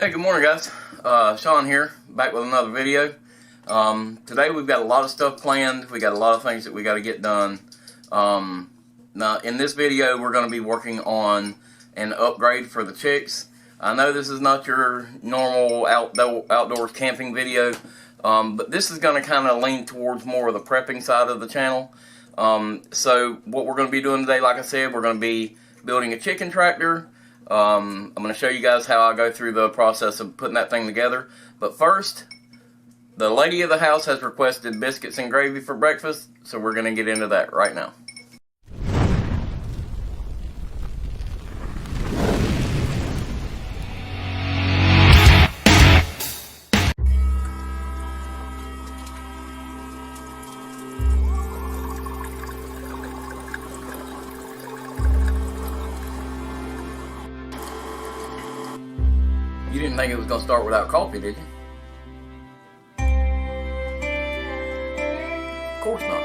Hey, good morning, guys. Sean here, back with another video. Today we've got a lot of stuff planned. We got a lot of things that we got to get done. Now, in this video, we're going to be working on an upgrade for the chicks. I know this is not your normal outdoors camping video, but this is going to kind of lean towards more of the prepping side of the channel. So what we're going to be doing today, like I said, we're going to be building a chicken tractor. I'm going to show you guys how I go through the process of putting that thing together. But first, the lady of the house has requested biscuits and gravy for breakfast, so we're going to get into that right now. You didn't think it was going to start without coffee, did you? Of course not.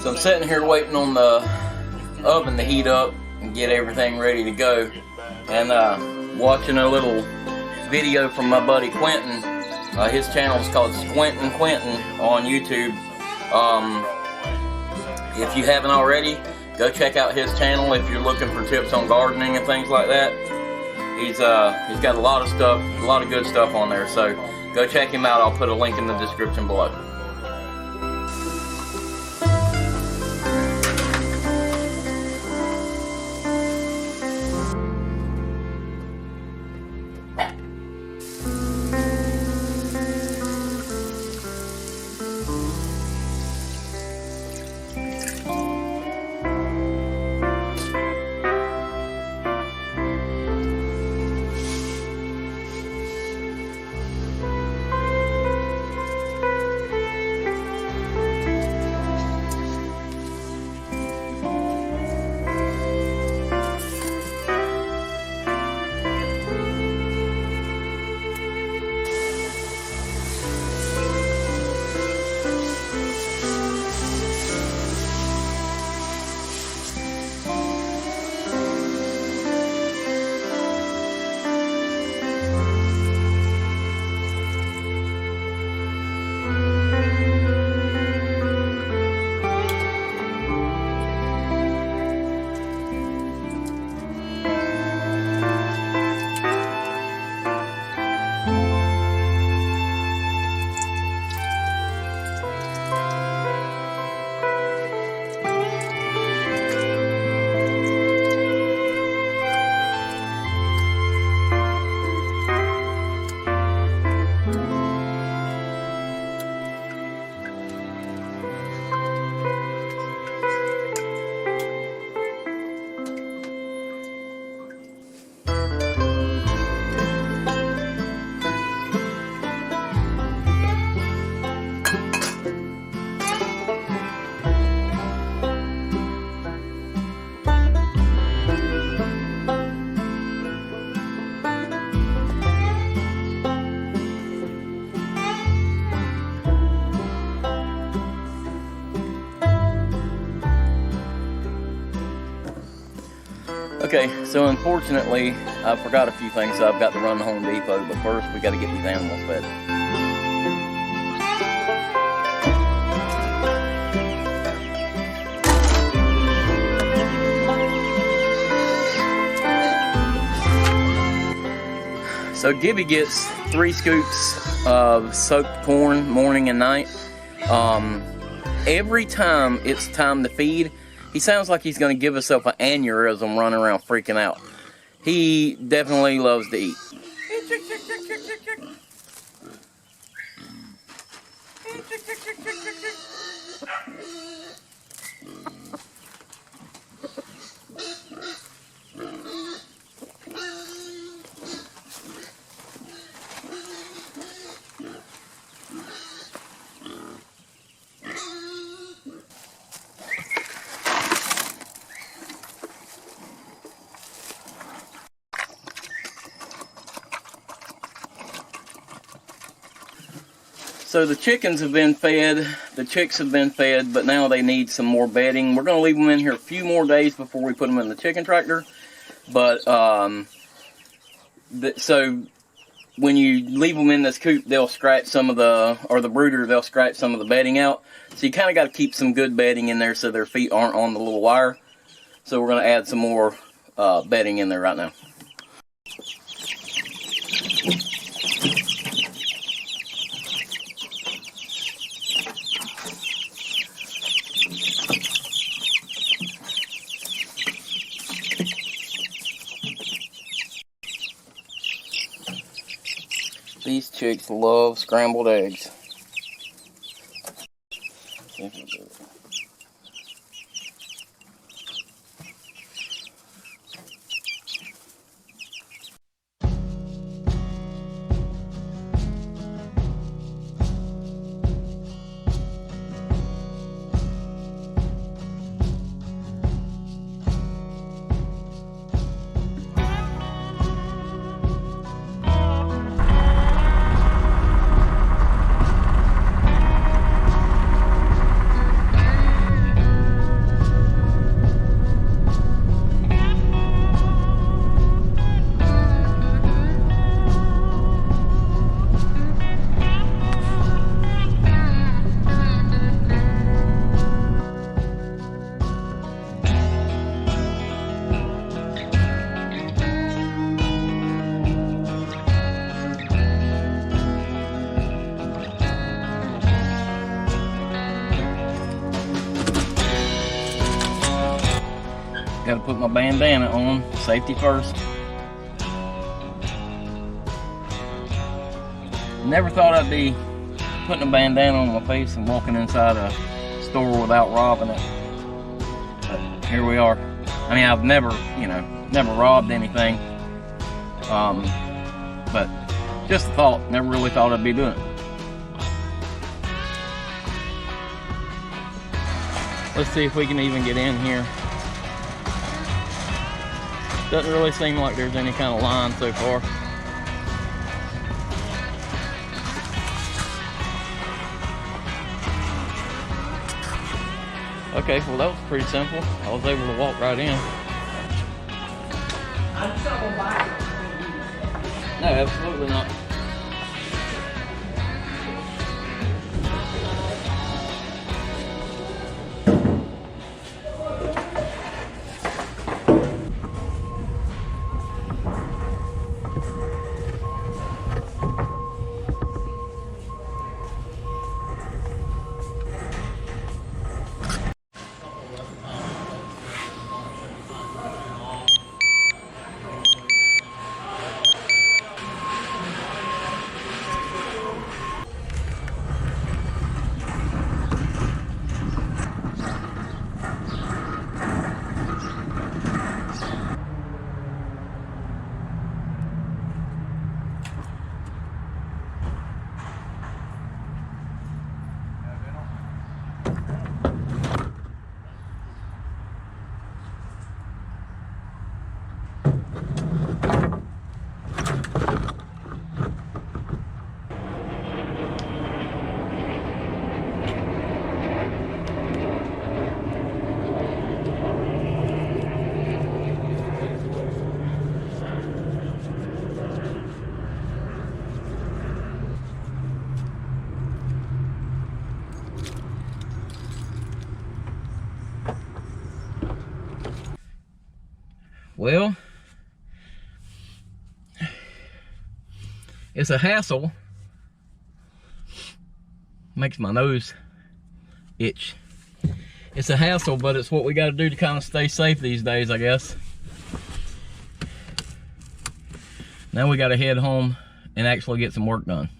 So I'm sitting here waiting on the oven to heat up and get everything ready to go, and watching a little video from my buddy Quentin. His channel is called Squentin on YouTube. If you haven't already, go check out his channel if you're looking for tips on gardening and things like that. He's got a lot of stuff, a lot of good stuff on there, so go check him out. I'll put a link in the description below. Okay, so unfortunately, I forgot a few things, so I've got to run to Home Depot, but first we got to get these animals fed. So Gibby gets 3 scoops of soaked corn morning and night. Every time it's time to feed, he sounds like he's going to give himself an aneurysm running around freaking out. He definitely loves to eat. So the chickens have been fed, the chicks have been fed, but now they need some more bedding. We're going to leave them in here a few more days before we put them in the chicken tractor. But, so when you leave them in this coop, they'll scratch some of the, or the brooder, they'll scratch some of the bedding out. So you kind of got to keep some good bedding in there so their feet aren't on the little wire. So we're going to add some more bedding in there right now. These chicks love scrambled eggs. Got to put my bandana on, safety first. Never thought I'd be putting a bandana on my face and walking inside a store without robbing it. But here we are. I mean, I've never, never robbed anything. But just a thought, never really thought I'd be doing it. Let's see if we can even get in here. Doesn't really seem like there's any kind of line so far. Okay, well that was pretty simple. I was able to walk right in. No, absolutely not. Well, it's a hassle. Makes my nose itch. It's a hassle, but it's what we got to do to kind of stay safe these days, I guess. Now we got to head home and actually get some work done.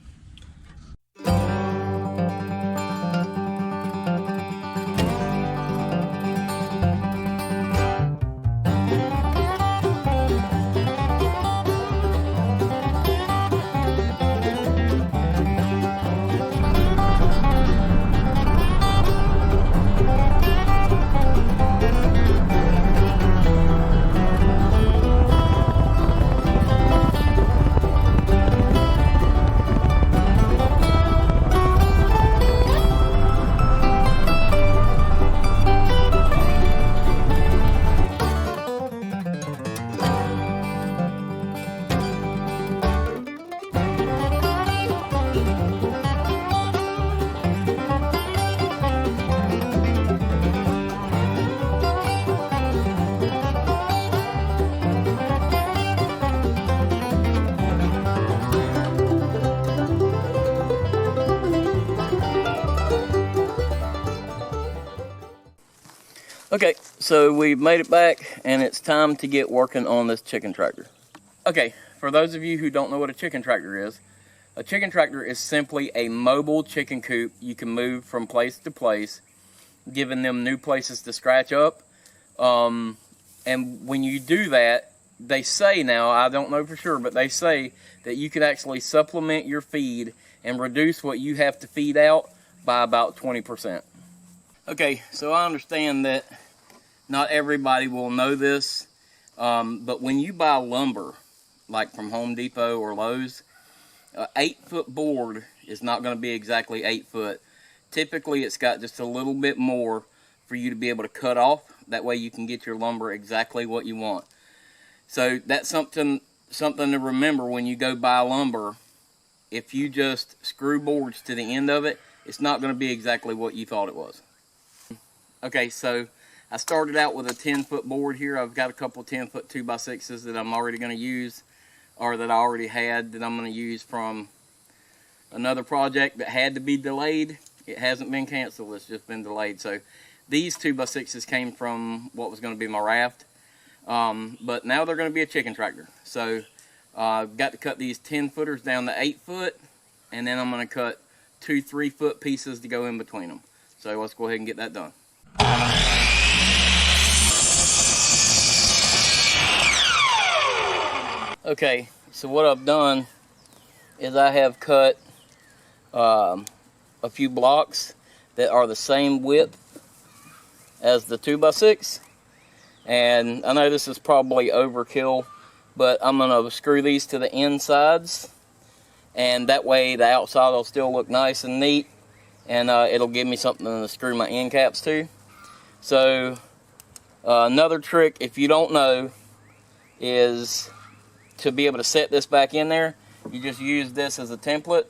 Okay, so we've made it back, and it's time to get working on this chicken tractor. Okay, for those of you who don't know what a chicken tractor is simply a mobile chicken coop you can move from place to place, giving them new places to scratch up. And when you do that, they say now, I don't know for sure, but they say that you can actually supplement your feed and reduce what you have to feed out by about 20%. Okay, so I understand that not everybody will know this, but when you buy lumber, like from Home Depot or Lowe's, an 8-foot board is not going to be exactly 8 foot. Typically, it's got just a little bit more for you to be able to cut off. That way you can get your lumber exactly what you want. So that's something to remember when you go buy lumber. If you just screw boards to the end of it, it's not going to be exactly what you thought it was. Okay, so I started out with a 10-foot board here. I've got a couple 10-foot 2x6s that I'm already going to use, or that I already had, that I'm going to use from another project that had to be delayed. It hasn't been canceled, it's just been delayed. So these 2x6s came from what was going to be my raft, but now they're going to be a chicken tractor. So I've got to cut these 10-footers down to 8 foot, and then I'm going to cut 2 3-foot pieces to go in between them. So let's go ahead and get that done. Okay, so what I've done is I have cut a few blocks that are the same width as the 2x6, and I know this is probably overkill, but I'm going to screw these to the insides, and that way the outside will still look nice and neat, and it'll give me something to screw my end caps to. So another trick, if you don't know, is to be able to set this back in there. You just use this as a template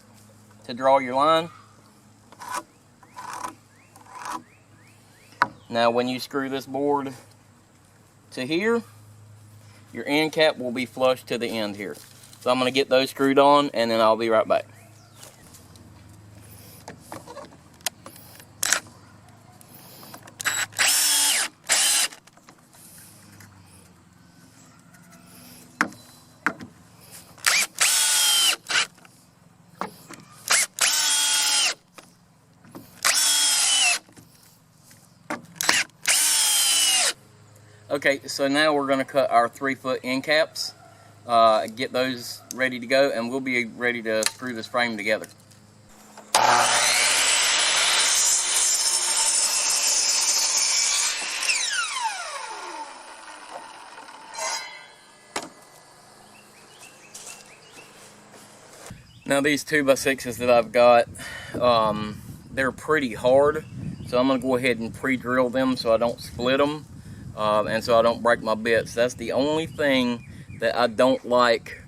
to draw your line. Now when you screw this board to here, your end cap will be flush to the end here. So I'm going to get those screwed on, and then I'll be right back. Okay, so now we're going to cut our 3-foot end caps, get those ready to go, and we'll be ready to screw this frame together. Now these 2x6s that I've got, they're pretty hard, so I'm going to go ahead and pre-drill them so I don't split them. And so I don't break my bits. That's the only thing that I don't like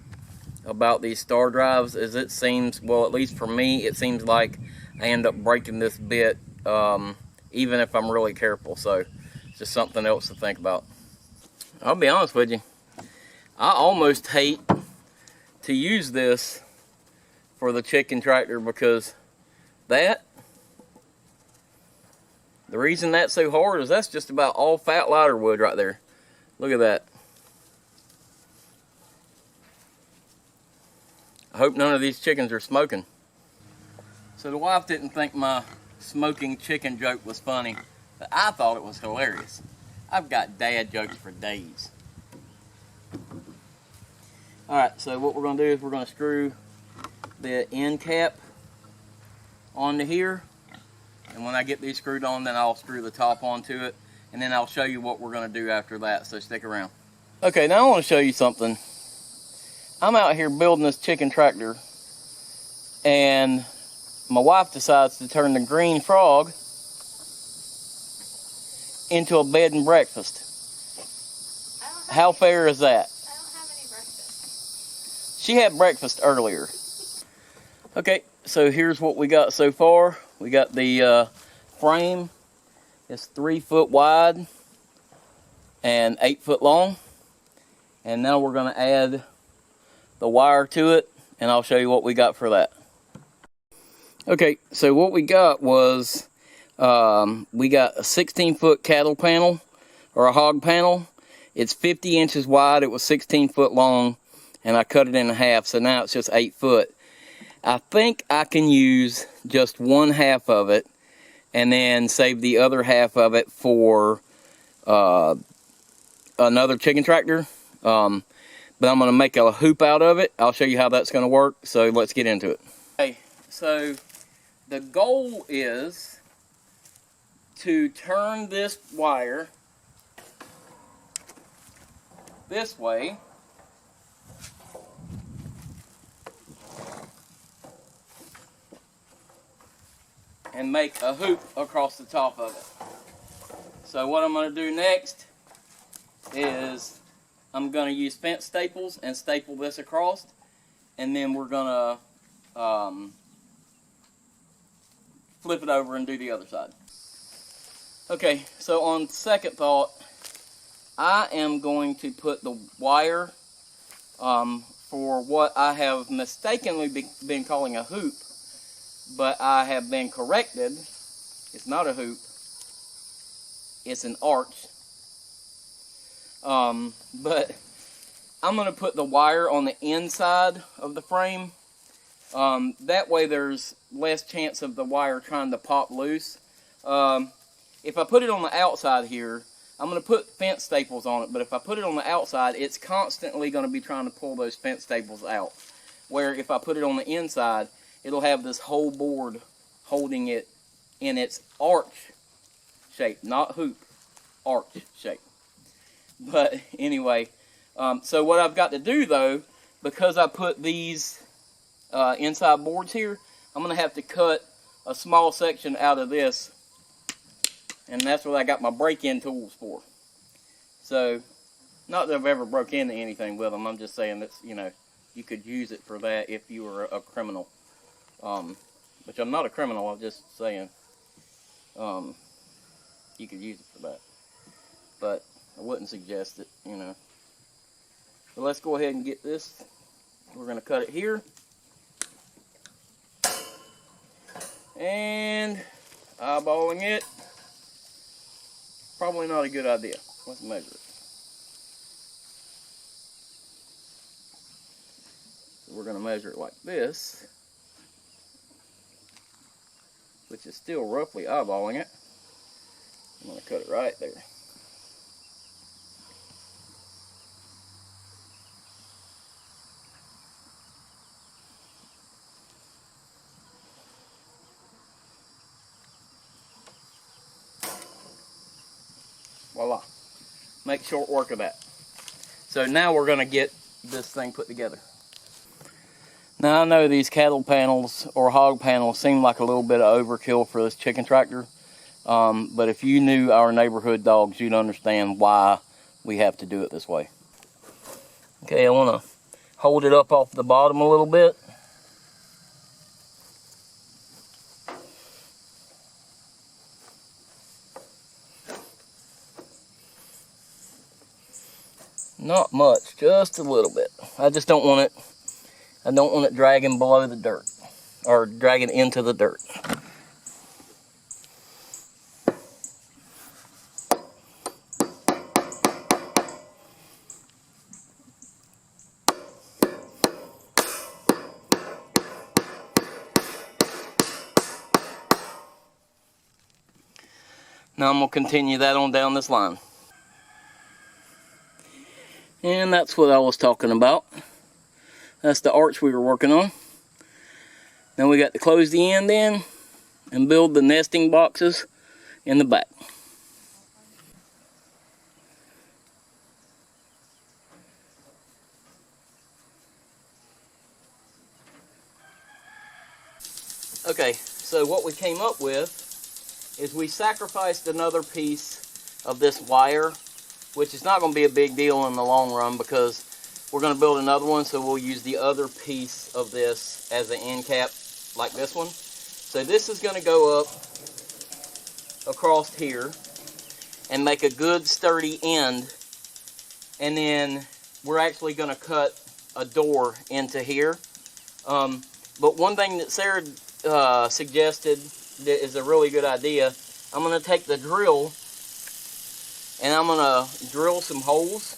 about these star drives, is it seems, well, at least for me, it seems like I end up breaking this bit even if I'm really careful. So it's just something else to think about. I'll be honest with you, I almost hate to use this for the chicken tractor because the reason that's so hard is that's just about all fat lighter wood right there. Look at that. I hope none of these chickens are smoking. So the wife didn't think my smoking chicken joke was funny, but I thought it was hilarious. I've got dad jokes for days. Alright, so what we're going to do is we're going to screw the end cap onto here. And when I get these screwed on, then I'll screw the top onto it. And then I'll show you what we're going to do after that, so stick around. Okay, now I want to show you something. I'm out here building this chicken tractor, and my wife decides to turn the green frog into a bed and breakfast. How fair is that? I don't have any breakfast. She had breakfast earlier. Okay, so here's what we got so far. We got the frame. It's 3 foot wide and 8 foot long. And now we're going to add the wire to it, and I'll show you what we got for that. Okay, so what we got was we got a 16-foot cattle panel, or a hog panel. It's 50 inches wide. It was 16 foot long, and I cut it in half, so now it's just 8 foot. I think I can use just 1/2 of it and then save the other half of it for another chicken tractor. But I'm going to make a hoop out of it. I'll show you how that's going to work, so let's get into it. Okay, so the goal is to turn this wire this way and make a hoop across the top of it. So what I'm going to do next is I'm going to use fence staples and staple this across, and then we're going to flip it over and do the other side. Okay, so on second thought, I am going to put the wire for what I have mistakenly been calling a hoop, but I have been corrected. It's not a hoop, it's an arch. But I'm going to put the wire on the inside of the frame. That way there's less chance of the wire trying to pop loose. If I put it on the outside here, I'm going to put fence staples on it, but if I put it on the outside, it's constantly going to be trying to pull those fence staples out. Where if I put it on the inside, it'll have this whole board holding it in its arch shape, not hoop, arch shape. But anyway, so what I've got to do though, because I put these inside boards here, I'm going to have to cut a small section out of this, and that's what I got my break-in tools for. So, not that I've ever broke into anything with them, I'm just saying that, you know, you could use it for that if you were a criminal. Which I'm not a criminal, I'm just saying you could use it for that. But I wouldn't suggest it, you know. So let's go ahead and get this. We're going to cut it here. And eyeballing it. Probably not a good idea. Let's measure it. So we're going to measure it like this, which is still roughly eyeballing it. I'm going to cut it right there. Voila. Make short work of that. So now we're going to get this thing put together. Now I know these cattle panels or hog panels seem like a little bit of overkill for this chicken tractor. But if you knew our neighborhood dogs, you'd understand why we have to do it this way. Okay, I want to hold it up off the bottom a little bit. Not much, just a little bit. I just don't want it dragging below the dirt, or dragging into the dirt. Now I'm going to continue that on down this line. And that's what I was talking about. That's the arch we were working on. Now we got to close the end in and build the nesting boxes in the back. Okay, so what we came up with is we sacrificed another piece of this wire, which is not going to be a big deal in the long run because we're going to build another one, so we'll use the other piece of this as an end cap like this one. So this is going to go up across here and make a good sturdy end, and then we're actually going to cut a door into here. But one thing that Sarah suggested that is a really good idea, I'm going to take the drill and I'm going to drill some holes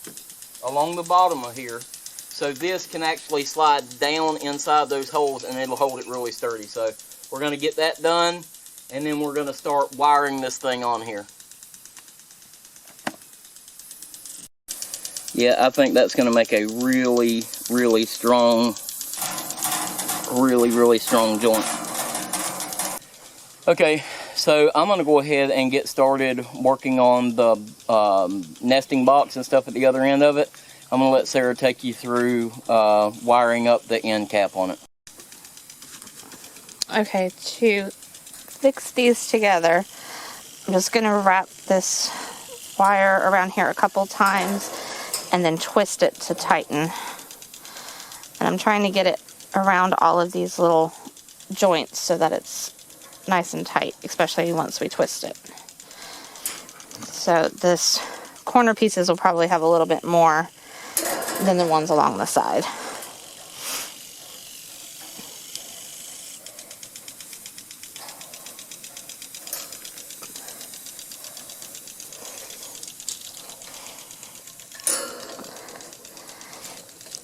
along the bottom of here so this can actually slide down inside those holes and it'll hold it really sturdy. So we're going to get that done and then we're going to start wiring this thing on here. Yeah, I think that's going to make a really strong joint. Okay, so I'm going to go ahead and get started working on the nesting box and stuff at the other end of it. I'm going to let Sarah take you through wiring up the end cap on it. Okay, to fix these together, I'm just going to wrap this wire around here a couple times and then twist it to tighten. And I'm trying to get it around all of these little joints so that it's nice and tight, especially once we twist it. So this corner pieces will probably have a little bit more than the ones along the side.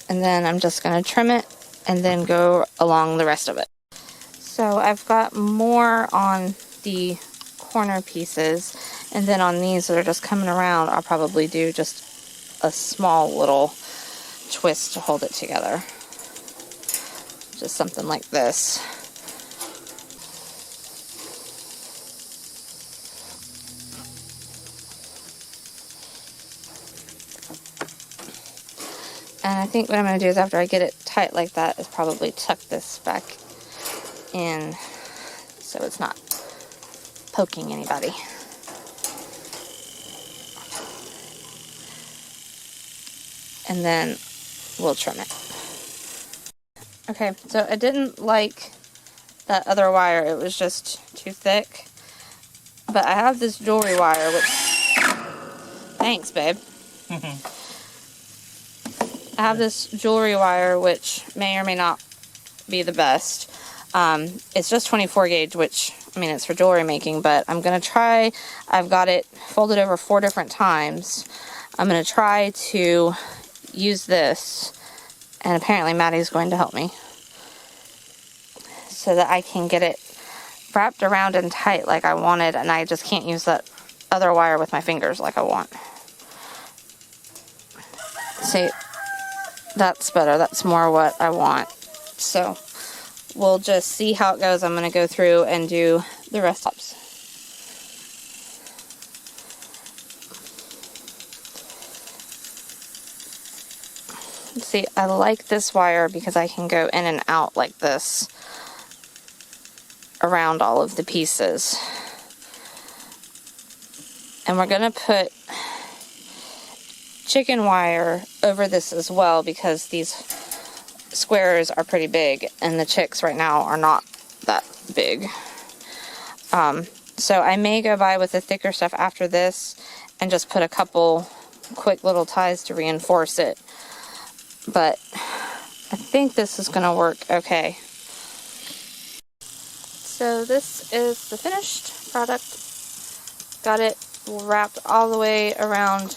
And then I'm just going to trim it and then go along the rest of it. So I've got more on the corner pieces, and then on these that are just coming around, I'll probably do just a small little twist to hold it together. Just something like this. And I think what I'm going to do is after I get it tight like that is probably tuck this back in so it's not poking anybody. And then we'll trim it. Okay, so I didn't like that other wire. It was just too thick. But I have this jewelry wire, which... Thanks, babe. I have this jewelry wire, which may or may not be the best. It's just 24 gauge, which, I mean, it's for jewelry making, but I'm going to try, I've got it folded over 4 different times. I'm going to try to use this, and apparently Maddie's going to help me, so that I can get it wrapped around and tight like I wanted, and I just can't use that other wire with my fingers like I want. See, that's better. That's more what I want. So we'll just see how it goes. I'm going to go through and do the rest of it. See, I like this wire because I can go in and out like this around all of the pieces. And we're going to put chicken wire over this as well because these squares are pretty big and the chicks right now are not that big. So I may go by with the thicker stuff after this and just put a couple quick little ties to reinforce it. But I think this is going to work okay. So this is the finished product. Got it wrapped all the way around.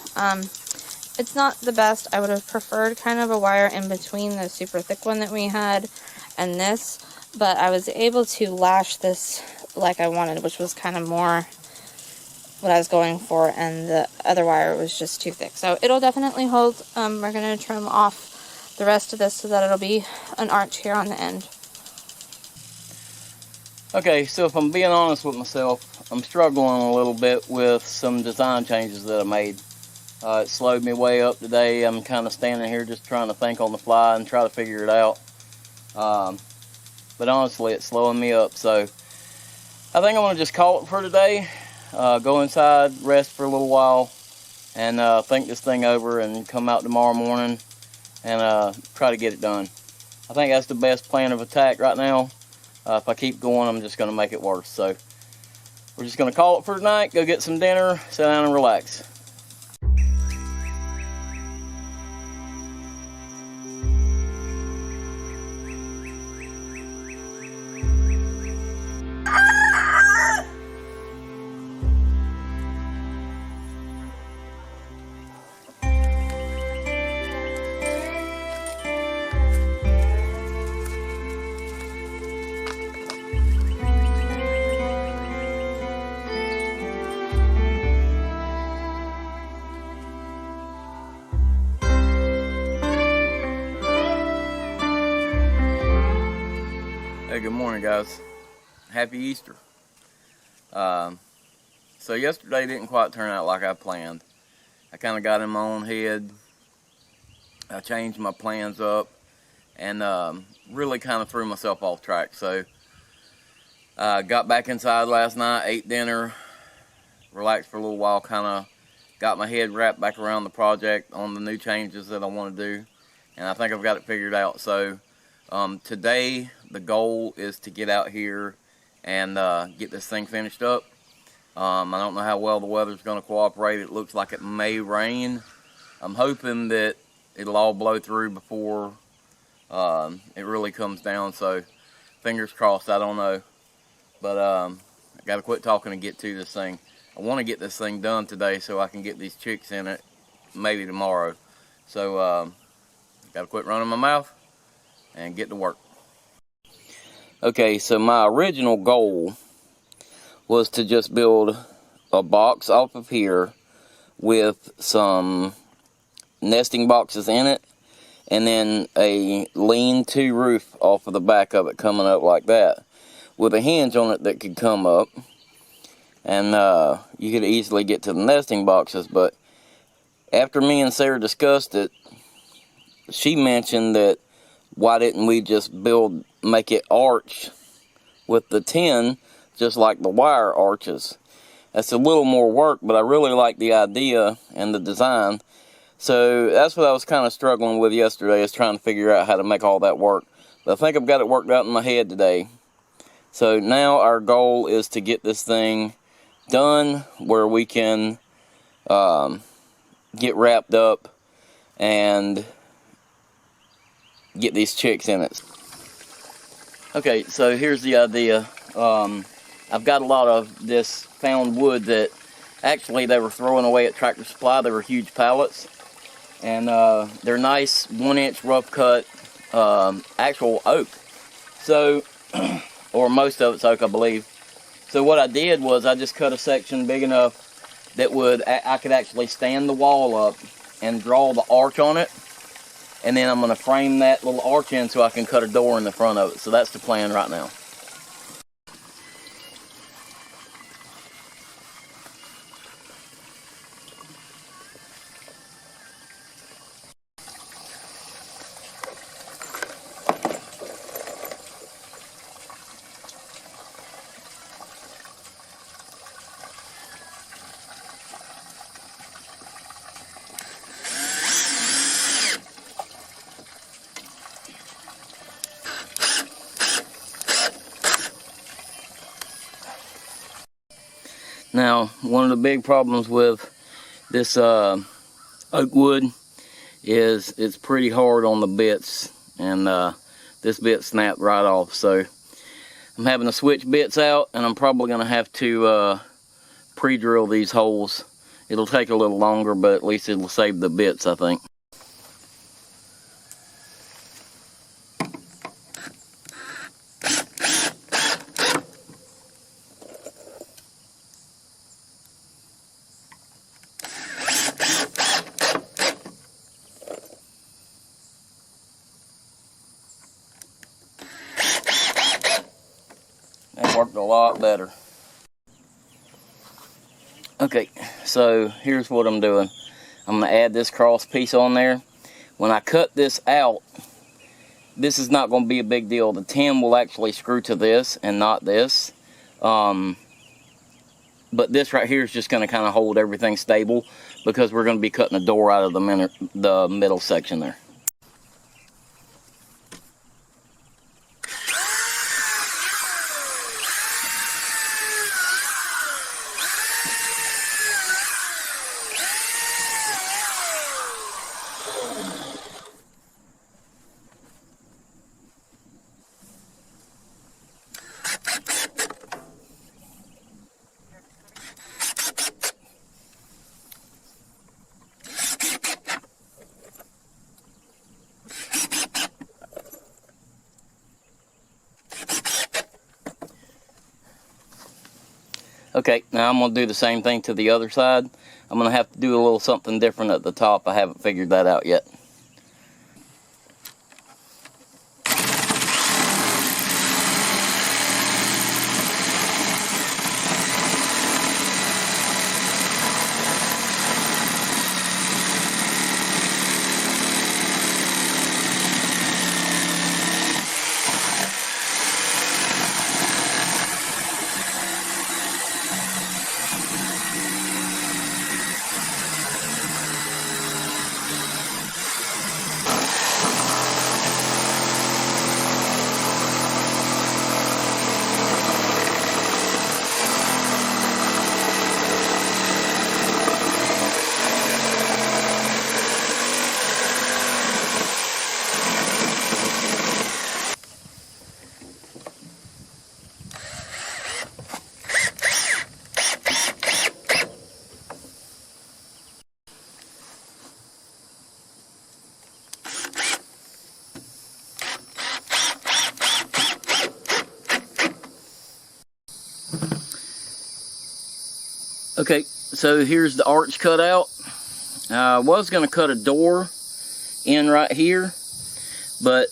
It's not the best. I would have preferred kind of a wire in between the super thick one that we had and this, but I was able to lash this like I wanted, which was kind of more what I was going for, and the other wire was just too thick. So it'll definitely hold. We're going to trim off the rest of this so that it'll be an arch here on the end. Okay, so if I'm being honest with myself, I'm struggling a little bit with some design changes that I made. It slowed me way up today. I'm kind of standing here just trying to think on the fly and try to figure it out. But honestly, it's slowing me up. So I think I'm going to just call it for today. Go inside, rest for a little while, and think this thing over and come out tomorrow morning and try to get it done. I think that's the best plan of attack right now. If I keep going, I'm just going to make it worse. So we're just going to call it for tonight, go get some dinner, sit down and relax. Hey, good morning, guys. Happy Easter. So yesterday didn't quite turn out like I planned. I kind of got in my own head. I changed my plans up and really kind of threw myself off track. So I got back inside last night, ate dinner, relaxed for a little while, kind of got my head wrapped back around the project on the new changes that I want to do, and I think I've got it figured out. So today the goal is to get out here and get this thing finished up. I don't know how well the weather's going to cooperate. It looks like it may rain. I'm hoping that it'll all blow through before it really comes down, so fingers crossed. I don't know, but I got to quit talking and get to this thing. I want to get this thing done today so I can get these chicks in it maybe tomorrow. So got to quit running my mouth and get to work. Okay, so my original goal was to just build a box off of here with some nesting boxes in it, and then a lean-to roof off of the back of it coming up like that, with a hinge on it that could come up, and you could easily get to the nesting boxes. But after me and Sarah discussed it, she mentioned that why didn't we just make it arch with the tin, just like the wire arches. That's a little more work, but I really like the idea and the design. So that's what I was kind of struggling with yesterday, is trying to figure out how to make all that work. But I think I've got it worked out in my head today. So now our goal is to get this thing done where we can get wrapped up and get these chicks in it. Okay, so here's the idea. I've got a lot of this found wood that actually they were throwing away at Tractor Supply. They were huge pallets, and they're nice 1-inch rough cut actual oak. So, or most of it's oak, I believe. So what I did was I just cut a section big enough that I could actually stand the wall up and draw the arch on it. And then I'm going to frame that little arch in so I can cut a door in the front of it. So that's the plan right now. Now, one of the big problems with this oak wood is it's pretty hard on the bits, and this bit snapped right off. So I'm having to switch bits out, and I'm probably going to have to pre-drill these holes. It'll take a little longer, but at least it'll save the bits, I think. That worked a lot better. Okay, so here's what I'm doing. I'm going to add this cross piece on there. When I cut this out, this is not going to be a big deal. The 10 will actually screw to this and not this. But this right here is just going to kind of hold everything stable, because we're going to be cutting the door out of the middle section there. Okay, now I'm going to do the same thing to the other side. I'm going to have to do a little something different at the top. I haven't figured that out yet. Okay, so here's the arch cut out. I was going to cut a door in right here, but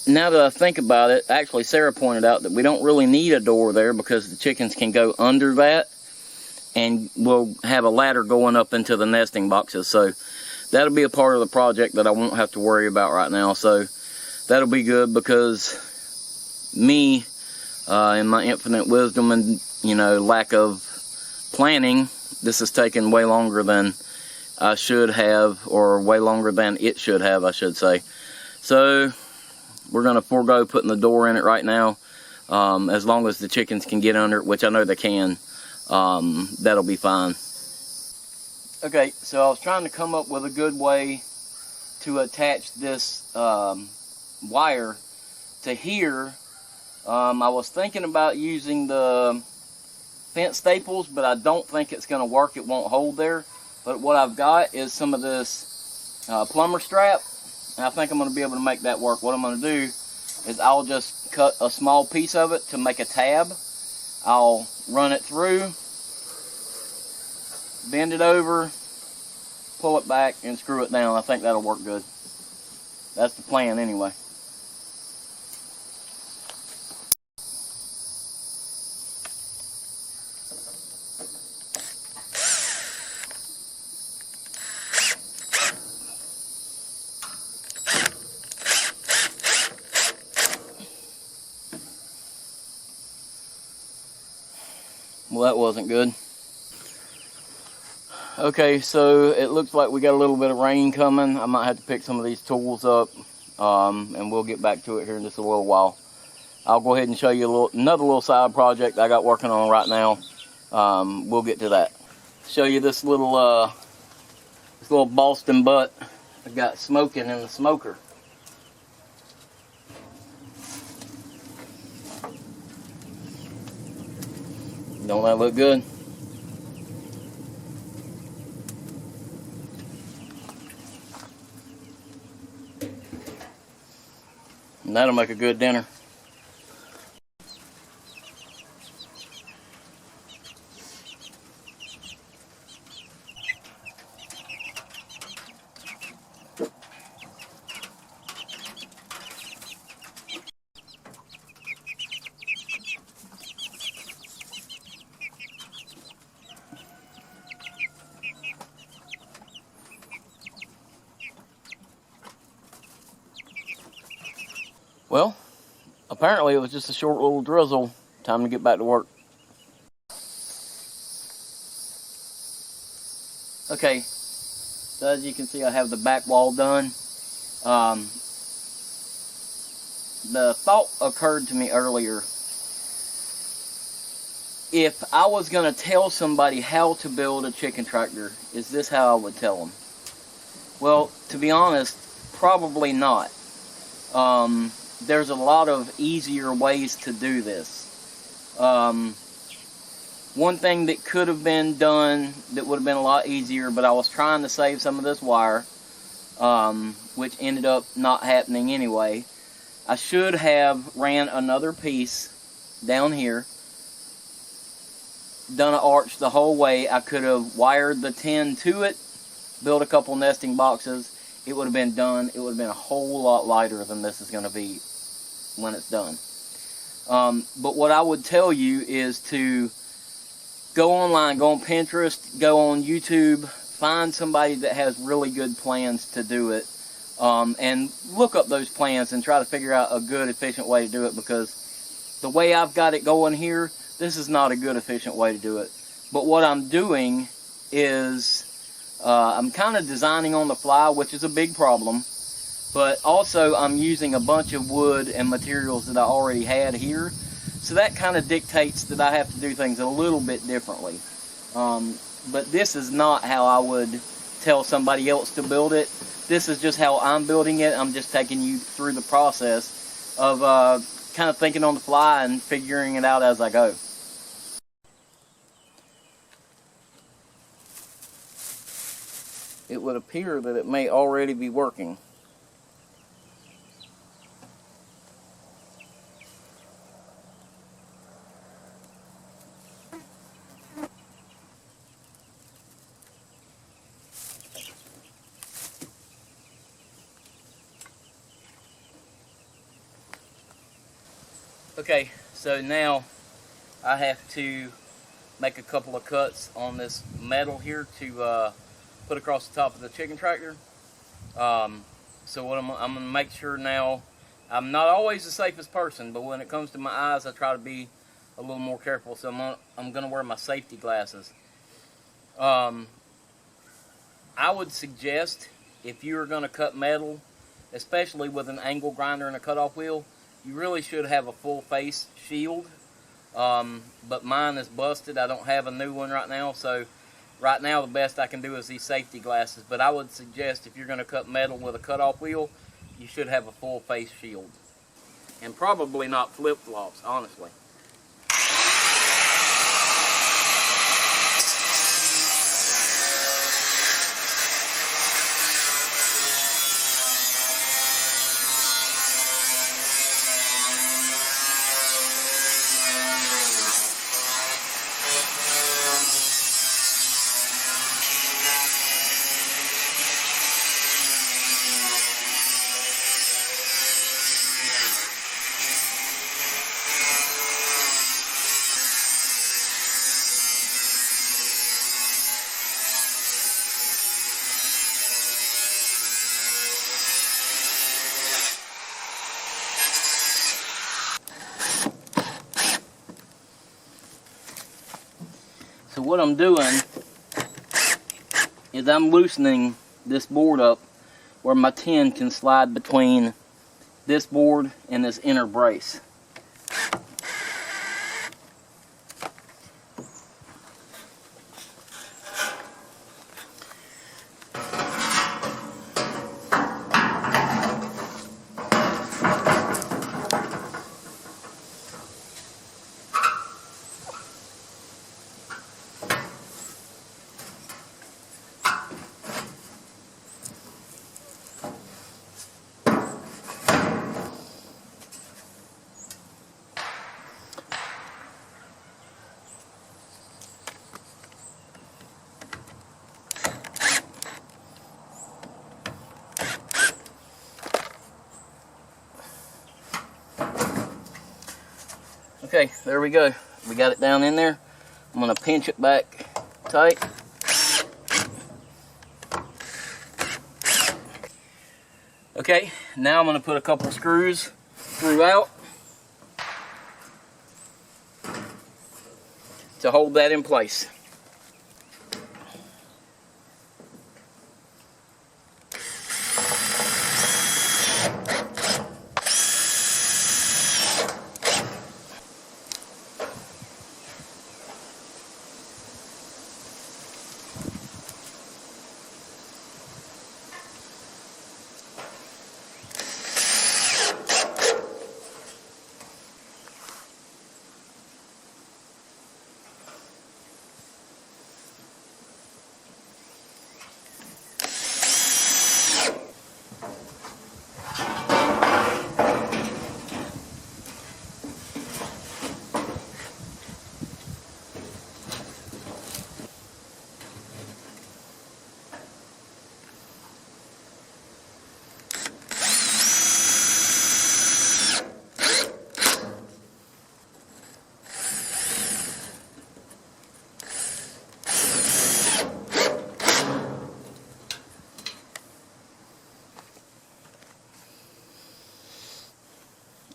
now that I think about it, actually Sarah pointed out that we don't really need a door there, because the chickens can go under that, and we'll have a ladder going up into the nesting boxes. So that'll be a part of the project that I won't have to worry about right now. So that'll be good, because me, in my infinite wisdom and, lack of planning, this has taken way longer than I should have, or way longer than it should have, I should say. So we're going to forego putting the door in it right now. As long as the chickens can get under it, which I know they can, that'll be fine. Okay, so I was trying to come up with a good way to attach this wire to here. I was thinking about using the fence staples, but I don't think it's going to work. It won't hold there. But what I've got is some of this plumber strap, and I think I'm going to be able to make that work. What I'm going to do is I'll just cut a small piece of it to make a tab. I'll run it through, bend it over, pull it back, and screw it down. I think that'll work good. That's the plan anyway. Well, that wasn't good. Okay, so it looks like we got a little bit of rain coming. I might have to pick some of these tools up, and we'll get back to it here in just a little while. I'll go ahead and show you another little side project I got working on right now. We'll get to that. Show you this little This little Boston butt I got smoking in the smoker. Don't that look good? And that'll make a good dinner. Well, apparently it was just a short little drizzle. Time to get back to work. Okay, so as you can see, I have the back wall done. The thought occurred to me earlier. If I was going to tell somebody how to build a chicken tractor, is this how I would tell them? Well, to be honest, probably not. There's a lot of easier ways to do this. One thing that could have been done that would have been a lot easier, but I was trying to save some of this wire, which ended up not happening anyway. I should have ran another piece down here, done an arch the whole way. I could have wired the tin to it, built a couple nesting boxes. It would have been done. It would have been a whole lot lighter than this is going to be when it's done. But what I would tell you is to go online, go on Pinterest, go on YouTube, find somebody that has really good plans to do it, and look up those plans and try to figure out a good, efficient way to do it, because the way I've got it going here, this is not a good, efficient way to do it. But what I'm doing is I'm kind of designing on the fly, which is a big problem, but also I'm using a bunch of wood and materials that I already had here, so that kind of dictates that I have to do things a little bit differently. But this is not how I would tell somebody else to build it. This is just how I'm building it. I'm just taking you through the process of kind of thinking on the fly and figuring it out as I go. It would appear that it may already be working. Okay, so now I have to make a couple of cuts on this metal here to put across the top of the chicken tractor. So what I'm going to make sure now, I'm not always the safest person, but when it comes to my eyes, I try to be a little more careful. So I'm going to wear my safety glasses. I would suggest, if you're going to cut metal, especially with an angle grinder and a cutoff wheel, you really should have a full face shield. But mine is busted. I don't have a new one right now, so right now the best I can do is these safety glasses. But I would suggest, if you're going to cut metal with a cutoff wheel, you should have a full face shield. And probably not flip-flops, honestly. So what I'm doing is I'm loosening this board up where my tin can slide between this board and this inner brace. Okay, there we go. We got it down in there. I'm gonna pinch it back tight. Okay, now I'm gonna put a couple of screws throughout to hold that in place.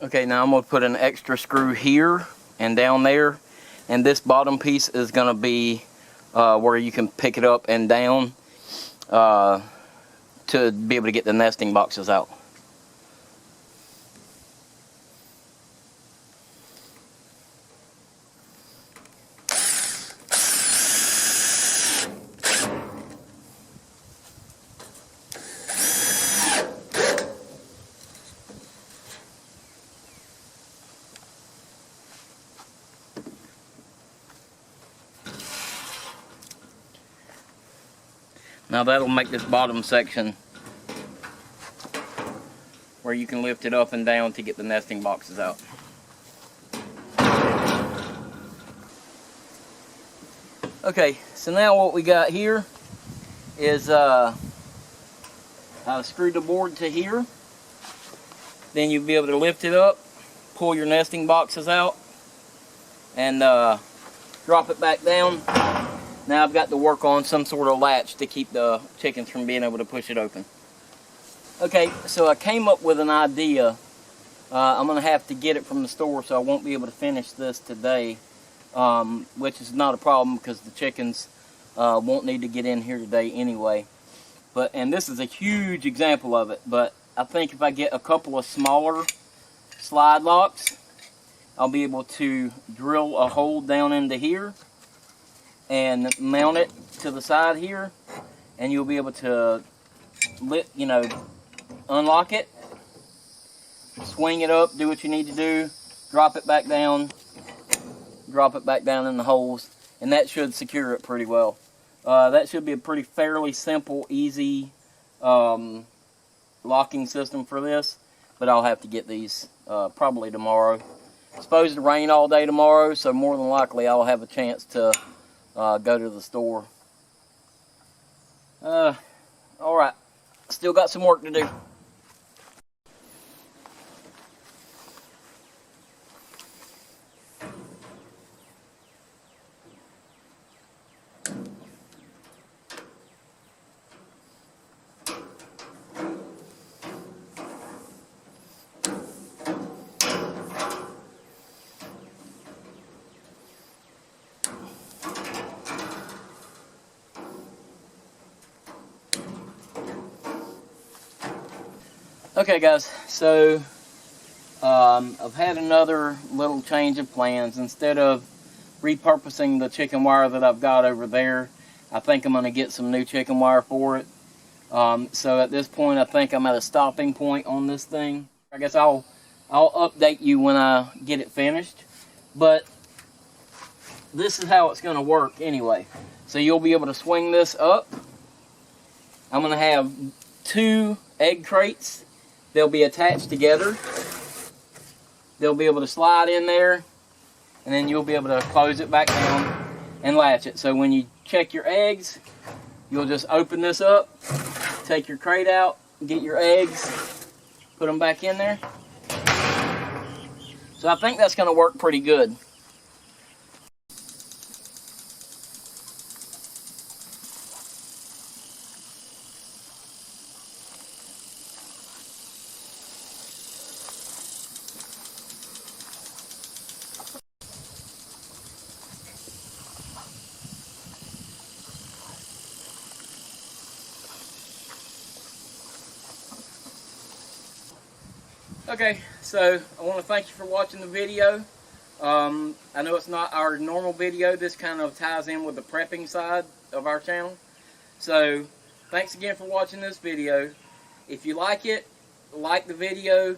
Okay, now I'm going to put an extra screw here and down there, and this bottom piece is going to be where you can pick it up and down to be able to get the nesting boxes out. Now that'll make this bottom section where you can lift it up and down to get the nesting boxes out. Okay, so now what we got here is I screwed the board to here. Then you'll be able to lift it up, pull your nesting boxes out, and drop it back down. Now I've got to work on some sort of latch to keep the chickens from being able to push it open. Okay, so I came up with an idea. I'm going to have to get it from the store, so I won't be able to finish this today, which is not a problem because the chickens won't need to get in here today anyway. And this is a huge example of it, but I think if I get a couple of smaller slide locks, I'll be able to drill a hole down into here and mount it to the side here, and you'll be able to unlock it, swing it up, do what you need to do, drop it back down in the holes, and that should secure it pretty well. That should be a pretty fairly simple, easy locking system for this, but I'll have to get these probably tomorrow. It's supposed to rain all day tomorrow, so more than likely I'll have a chance to go to the store. Alright, still got some work to do. Okay guys, so I've had another little change of plans. Instead of repurposing the chicken wire that I've got over there, I think I'm going to get some new chicken wire for it. So at this point I think I'm at a stopping point on this thing. I guess I'll update you when I get it finished, but this is how it's going to work anyway. So you'll be able to swing this up. I'm going to have 2 egg crates. They'll be attached together. They'll be able to slide in there, and then you'll be able to close it back down and latch it. So when you check your eggs, you'll just open this up, take your crate out, get your eggs, put them back in there, So I think that's going to work pretty good. Okay, so I want to thank you for watching the video. I know it's not our normal video. This kind of ties in with the prepping side of our channel. So, thanks again for watching this video. If you like it, like the video.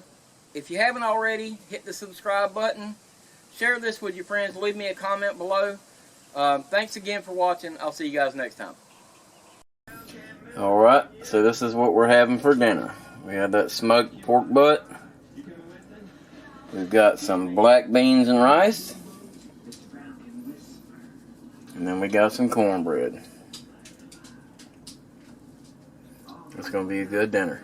If you haven't already, hit the subscribe button. Share this with your friends. Leave me a comment below. Thanks again for watching. I'll see you guys next time. Alright, so this is what we're having for dinner. We have that smoked pork butt. We've got some black beans and rice. And then we got some cornbread. It's going to be a good dinner.